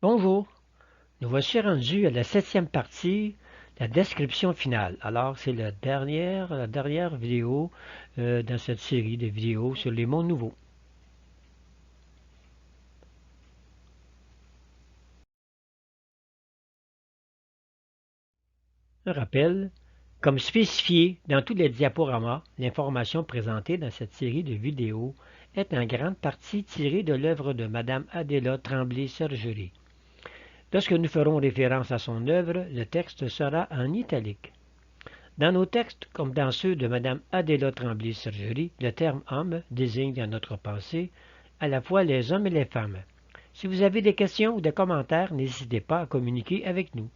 Bonjour, nous voici rendus à la 7e partie, la description finale. Alors, c'est la dernière vidéo dans cette série de vidéos sur les mondes nouveaux. Un rappel, comme spécifié dans tous les diaporamas, l'information présentée dans cette série de vidéos est en grande partie tirée de l'œuvre de Madame Adéla Tremblay-Sergerie. Lorsque nous ferons référence à son œuvre, le texte sera en italique. Dans nos textes, comme dans ceux de Mme Adéla Tremblay-Sergerie, le terme homme désigne dans notre pensée à la fois les hommes et les femmes. Si vous avez des questions ou des commentaires, n'hésitez pas à communiquer avec nous.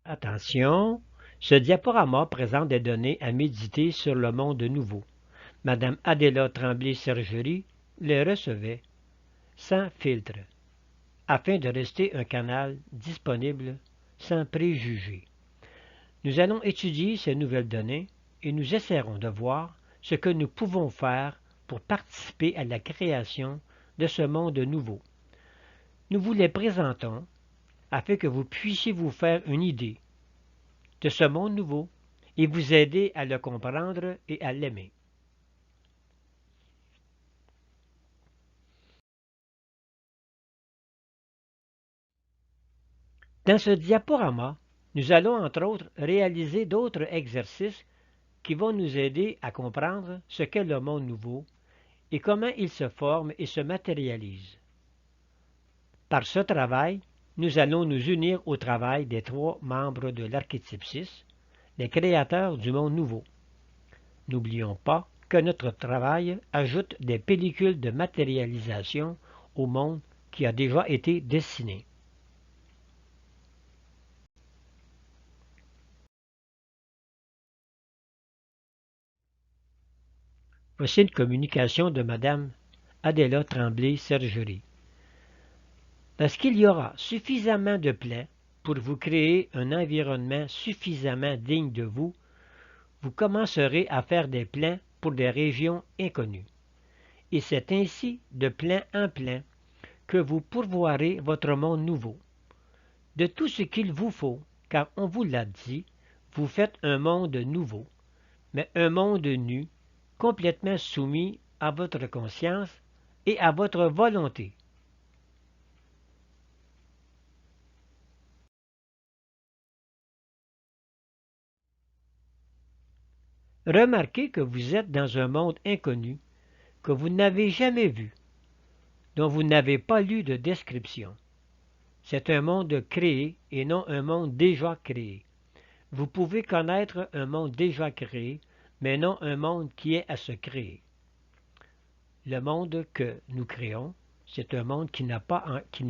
Attention, ce diaporama présente des données à méditer sur le monde nouveau. Mme Adéla Tremblay-Sergerie les recevait sans filtre, afin de rester un canal disponible sans préjugés. Nous allons étudier ces nouvelles données et nous essaierons de voir ce que nous pouvons faire pour participer à la création de ce monde nouveau. Nous vous les présentons afin que vous puissiez vous faire une idée de ce monde nouveau et vous aider à le comprendre et à l'aimer. Dans ce diaporama, nous allons entre autres réaliser d'autres exercices qui vont nous aider à comprendre ce qu'est le monde nouveau et comment il se forme et se matérialise. Par ce travail, nous allons nous unir au travail des 3 membres de l'archétype 6, les créateurs du monde nouveau. N'oublions pas que notre travail ajoute des pellicules de matérialisation au monde qui a déjà été dessiné. Voici une communication de Mme Adéla Tremblay-Sergerie. Lorsqu'il y aura suffisamment de plaies pour vous créer un environnement suffisamment digne de vous, vous commencerez à faire des plans pour des régions inconnues. Et c'est ainsi, de plein en plein, que vous pourvoirez votre monde nouveau. De tout ce qu'il vous faut, car on vous l'a dit, vous faites un monde nouveau, mais un monde nu, complètement soumis à votre conscience et à votre volonté. Remarquez que vous êtes dans un monde inconnu, que vous n'avez jamais vu, dont vous n'avez pas lu de description. C'est un monde créé et non un monde déjà créé. Vous pouvez connaître un monde déjà créé, mais non un monde qui est à se créer. Le monde que nous créons, c'est un monde qui n'est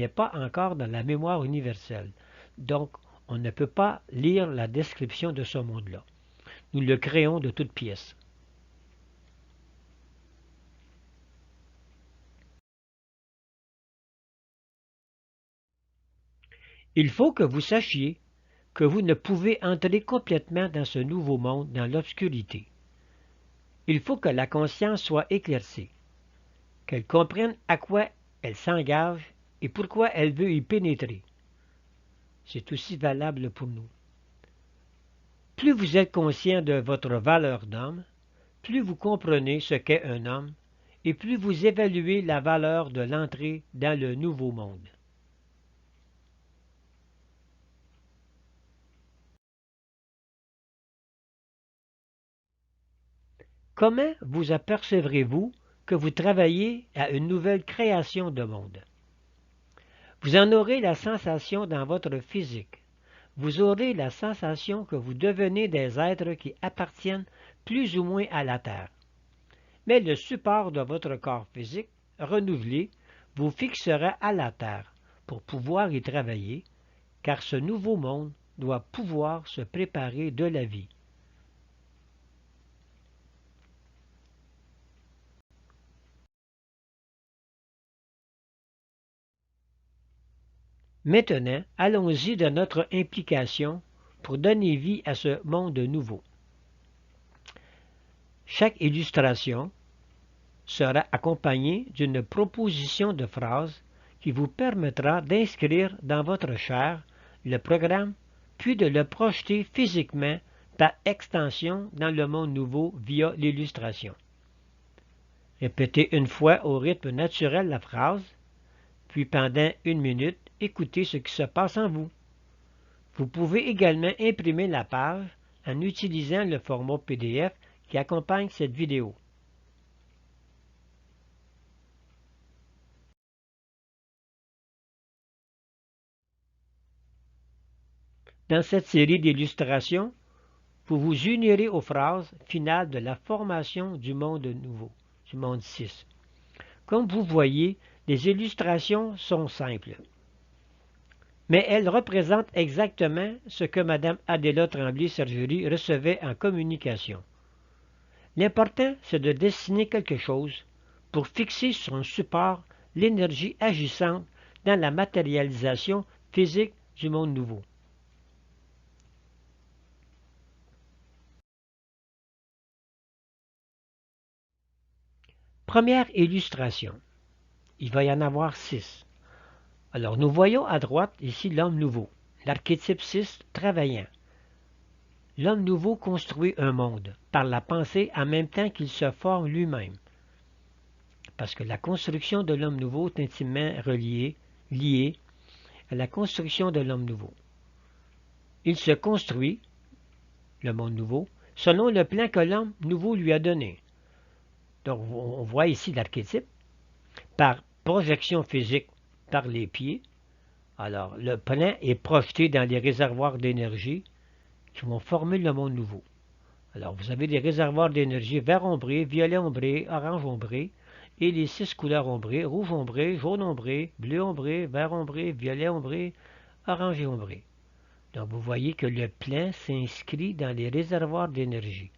pas encore dans la mémoire universelle. Donc, on ne peut pas lire la description de ce monde-là. Nous le créons de toutes pièces. Il faut que vous sachiez que vous ne pouvez entrer complètement dans ce nouveau monde dans l'obscurité. Il faut que la conscience soit éclaircie, qu'elle comprenne à quoi elle s'engage et pourquoi elle veut y pénétrer. C'est aussi valable pour nous. Plus vous êtes conscient de votre valeur d'homme, plus vous comprenez ce qu'est un homme, et plus vous évaluez la valeur de l'entrée dans le nouveau monde. Comment vous apercevrez-vous que vous travaillez à une nouvelle création de monde? Vous en aurez la sensation dans votre physique. Vous aurez la sensation que vous devenez des êtres qui appartiennent plus ou moins à la Terre. Mais le support de votre corps physique, renouvelé, vous fixera à la Terre pour pouvoir y travailler, car ce nouveau monde doit pouvoir se préparer de la vie. Maintenant, allons-y de notre implication pour donner vie à ce monde nouveau. Chaque illustration sera accompagnée d'une proposition de phrase qui vous permettra d'inscrire dans votre chair le programme, puis de le projeter physiquement par extension dans le monde nouveau via l'illustration. Répétez une fois au rythme naturel la phrase, puis pendant 1 minute, écoutez ce qui se passe en vous. Vous pouvez également imprimer la page en utilisant le format PDF qui accompagne cette vidéo. Dans cette série d'illustrations, vous vous unirez aux phrases finales de la formation du monde nouveau, du monde 6. Comme vous voyez, les illustrations sont simples, mais elles représentent exactement ce que Mme Adéla Tremblay-Sergerie recevait en communication. L'important, c'est de dessiner quelque chose pour fixer sur un support l'énergie agissante dans la matérialisation physique du monde nouveau. Première illustration. Il va y en avoir 6. Alors, nous voyons à droite ici l'homme nouveau, l'archétype 6 travaillant. L'homme nouveau construit un monde par la pensée en même temps qu'il se forme lui-même. Parce que la construction de l'homme nouveau est intimement liée à la construction de l'homme nouveau. Il se construit, le monde nouveau, selon le plan que l'homme nouveau lui a donné. Donc, on voit ici l'archétype par projection physique par les pieds. Alors, le plan est projeté dans les réservoirs d'énergie qui vont former le monde nouveau. Alors, vous avez des réservoirs d'énergie vert ombré, violet ombré, orange ombré, et les 6 couleurs ombrées, rouge ombré, jaune ombré, bleu ombré, vert ombré, violet ombré, orange et ombré. Donc, vous voyez que le plan s'inscrit dans les réservoirs d'énergie.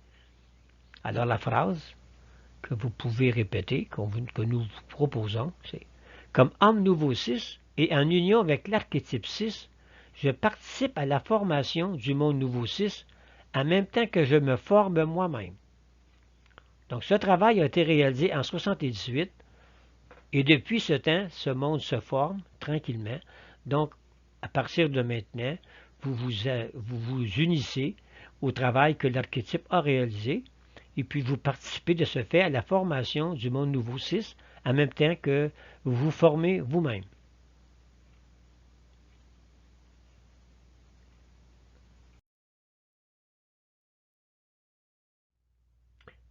Alors, la phrase que vous pouvez répéter, que nous vous proposons, c'est « Comme homme nouveau 6 et en union avec l'archétype 6, je participe à la formation du monde nouveau 6 en même temps que je me forme moi-même. » Donc, ce travail a été réalisé en 1978 et depuis ce temps, ce monde se forme tranquillement. Donc, à partir de maintenant, vous vous unissez au travail que l'archétype a réalisé et puis vous participez de ce fait à la formation du monde nouveau 6 en même temps que vous vous formez vous-même.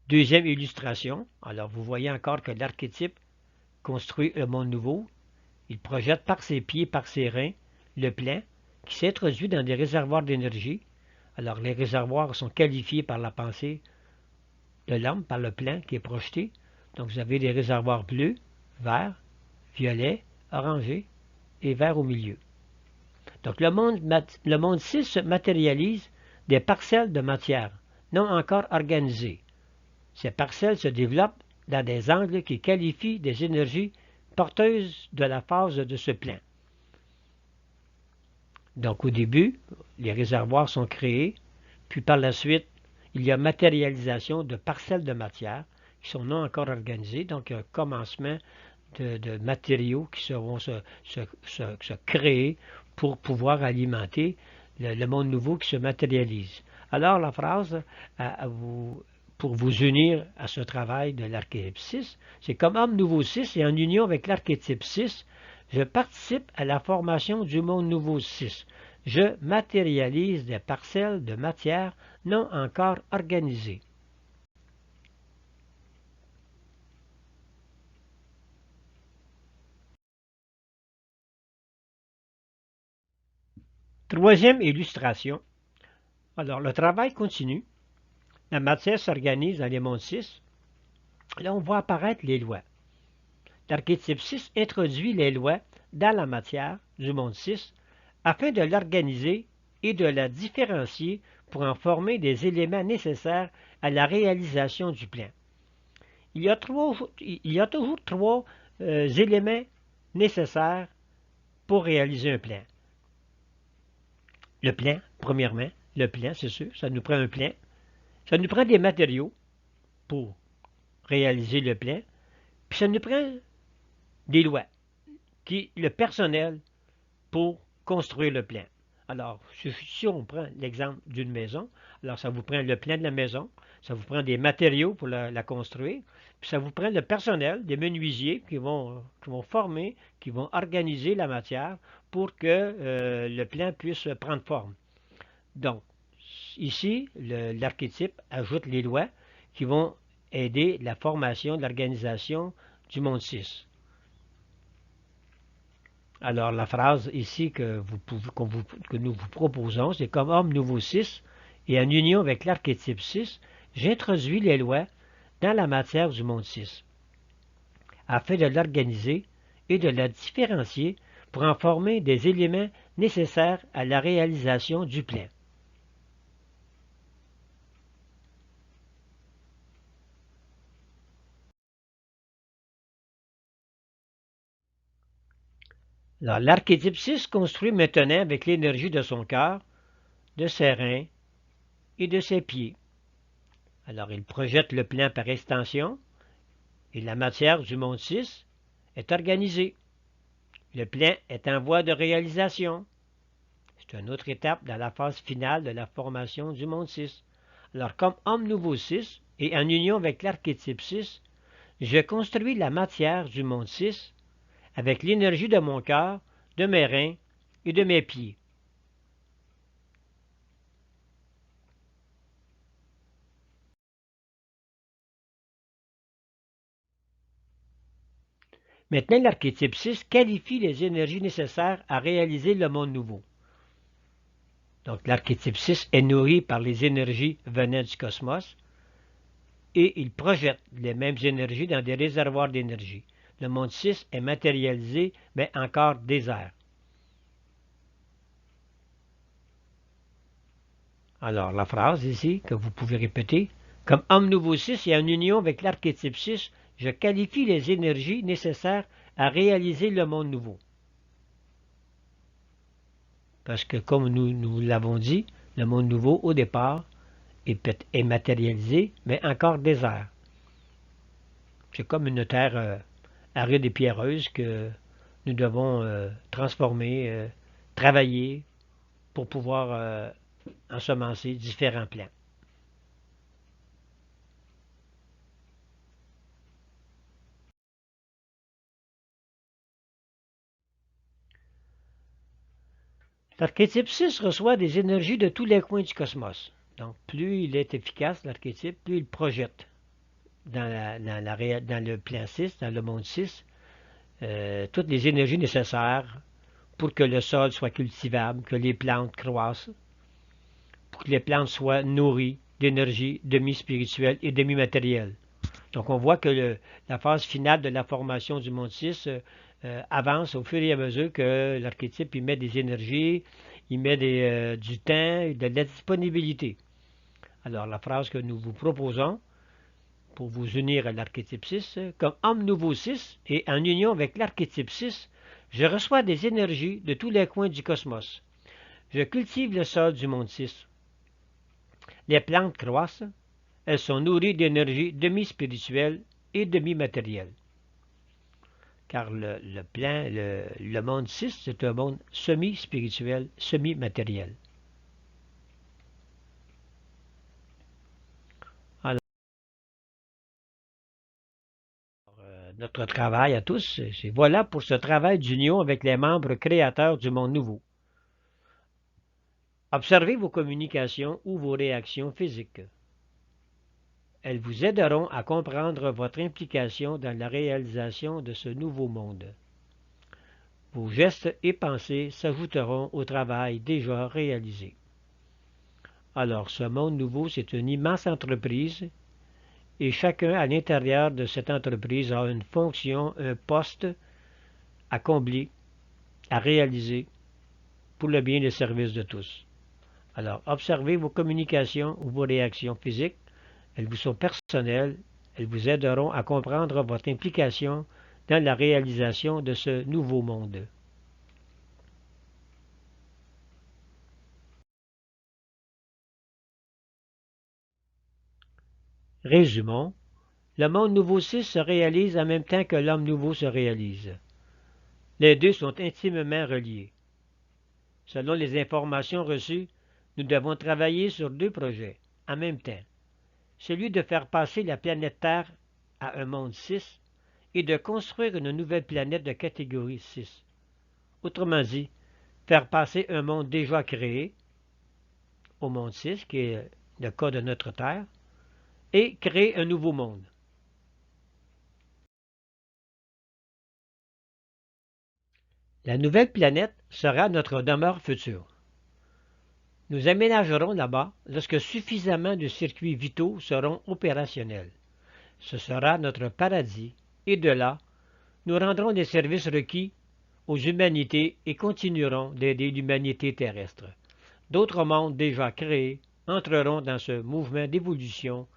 Deuxième illustration. Alors, vous voyez encore que l'archétype construit le monde nouveau. Il projette par ses pieds, par ses reins, le plan qui s'introduit dans des réservoirs d'énergie. Alors, les réservoirs sont qualifiés par la pensée de l'homme, par le plan qui est projeté. Donc, vous avez des réservoirs bleus, verts, violets, orangés et verts au milieu. Donc, le monde 6 se matérialise des parcelles de matière non encore organisées. Ces parcelles se développent dans des angles qui qualifient des énergies porteuses de la phase de ce plan. Donc, au début, les réservoirs sont créés, puis par la suite, il y a matérialisation de parcelles de matière qui sont non encore organisées, donc un commencement de matériaux qui seront se créer pour pouvoir alimenter le monde nouveau qui se matérialise. Alors, la phrase pour vous unir à ce travail de l'archétype 6, c'est comme homme nouveau 6 et en union avec l'archétype 6, je participe à la formation du monde nouveau 6. Je matérialise des parcelles de matière non encore organisées. Troisième illustration. Alors, le travail continue. La matière s'organise dans les mondes 6. Là, on voit apparaître les lois. L'archétype 6 introduit les lois dans la matière du monde 6 afin de l'organiser et de la différencier pour en former des éléments nécessaires à la réalisation du plan. Il y a toujours trois éléments nécessaires pour réaliser un plan. Le plan, premièrement, le plan, c'est sûr, ça nous prend un plan. Ça nous prend des matériaux. pour réaliser le plan, puis ça nous prend des lois, le personnel pour construire le plan. Alors, si on prend l'exemple d'une maison, alors ça vous prend le plan de la maison, ça vous prend des matériaux pour la construire, puis ça vous prend le personnel, des menuisiers qui vont former, qui vont organiser la matière pour que le plan puisse prendre forme. Donc, ici, l'archétype ajoute les lois qui vont aider la formation de l'organisation du monde 6. Alors, la phrase ici que nous vous proposons, c'est comme homme nouveau 6, et en union avec l'archétype 6, j'introduis les lois dans la matière du monde 6, afin de l'organiser et de la différencier pour en former des éléments nécessaires à la réalisation du plan. Alors, l'archétype 6 construit maintenant avec l'énergie de son cœur, de ses reins et de ses pieds. Alors, il projette le plan par extension et la matière du monde 6 est organisée. Le plan est en voie de réalisation. C'est une autre étape dans la phase finale de la formation du monde 6. Alors, comme homme nouveau 6 et en union avec l'archétype 6, je construis la matière du monde 6 avec l'énergie de mon cœur, de mes reins et de mes pieds. Maintenant, l'archétype 6 qualifie les énergies nécessaires à réaliser le monde nouveau. Donc, l'archétype 6 est nourri par les énergies venant du cosmos et il projette les mêmes énergies dans des réservoirs d'énergie. Le monde 6 est matérialisé, mais encore désert. Alors, la phrase ici, que vous pouvez répéter, comme homme nouveau 6 et en union avec l'archétype 6, je qualifie les énergies nécessaires à réaliser le monde nouveau. Parce que, comme nous l'avons dit, le monde nouveau, au départ, est matérialisé, mais encore désert. C'est comme une terre aride et pierreuse que nous devons transformer, travailler pour pouvoir ensemencer différents plants. L'archétype 6 reçoit des énergies de tous les coins du cosmos. Donc, plus il est efficace, l'archétype, plus il projette dans le plan 6, dans le monde 6, toutes les énergies nécessaires pour que le sol soit cultivable, que les plantes croissent, pour que les plantes soient nourries d'énergie demi-spirituelle et demi-matérielle. Donc on voit que la phase finale de la formation du monde 6 avance au fur et à mesure que l'archétype y met des énergies, il met du temps et de la disponibilité. Alors la phrase que nous vous proposons pour vous unir à l'archétype 6, comme homme nouveau 6 et en union avec l'archétype 6, je reçois des énergies de tous les coins du cosmos. Je cultive le sol du monde 6. Les plantes croissent, elles sont nourries d'énergie demi-spirituelle et demi-matérielle. Car le monde 6, c'est un monde semi-spirituel, semi-matériel. Alors, notre travail à tous, c'est voilà pour ce travail d'union avec les membres créateurs du monde nouveau. Observez vos communications ou vos réactions physiques. Elles vous aideront à comprendre votre implication dans la réalisation de ce nouveau monde. Vos gestes et pensées s'ajouteront au travail déjà réalisé. Alors, ce monde nouveau, c'est une immense entreprise et chacun à l'intérieur de cette entreprise a une fonction, un poste à combler, à réaliser pour le bien et le service de tous. Alors, observez vos communications ou vos réactions physiques. Elles vous sont personnelles. Elles vous aideront à comprendre votre implication dans la réalisation de ce nouveau monde. Résumons. Le monde nouveau 6 se réalise en même temps que l'homme nouveau se réalise. Les deux sont intimement reliés. Selon les informations reçues, nous devons travailler sur deux projets en même temps. Celui de faire passer la planète Terre à un monde 6 et de construire une nouvelle planète de catégorie 6. Autrement dit, faire passer un monde déjà créé au monde 6, qui est le cas de notre Terre, et créer un nouveau monde. La nouvelle planète sera notre demeure future. Nous aménagerons là-bas lorsque suffisamment de circuits vitaux seront opérationnels. Ce sera notre paradis, et de là, nous rendrons les services requis aux humanités et continuerons d'aider l'humanité terrestre. D'autres mondes déjà créés entreront dans ce mouvement d'évolution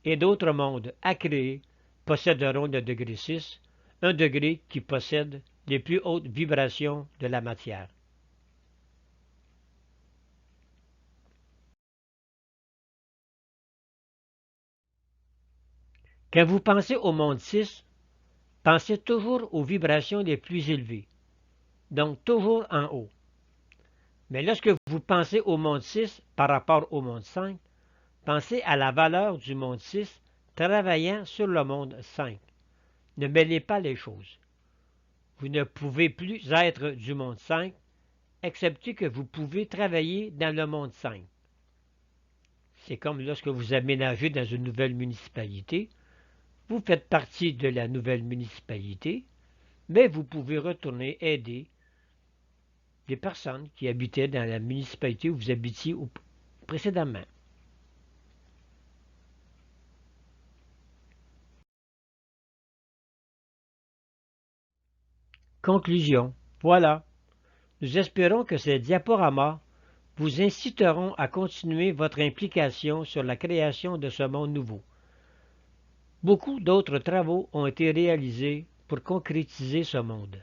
et d'autres mondes à créer posséderont le degré 6, un degré qui possède les plus hautes vibrations de la matière. Quand vous pensez au monde 6, pensez toujours aux vibrations les plus élevées, donc toujours en haut. Mais lorsque vous pensez au monde 6 par rapport au monde 5, pensez à la valeur du monde 6 travaillant sur le monde 5. Ne mêlez pas les choses. Vous ne pouvez plus être du monde 5, excepté que vous pouvez travailler dans le monde 5. C'est comme lorsque vous aménagez dans une nouvelle municipalité. Vous faites partie de la nouvelle municipalité, mais vous pouvez retourner aider des personnes qui habitaient dans la municipalité où vous habitiez précédemment. Conclusion. Voilà. Nous espérons que ces diaporamas vous inciteront à continuer votre implication sur la création de ce monde nouveau. Beaucoup d'autres travaux ont été réalisés pour concrétiser ce monde.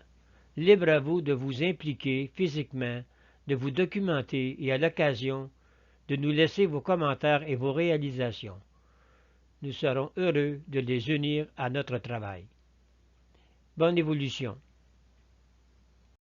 Libre à vous de vous impliquer physiquement, de vous documenter et à l'occasion de nous laisser vos commentaires et vos réalisations. Nous serons heureux de les unir à notre travail. Bonne évolution.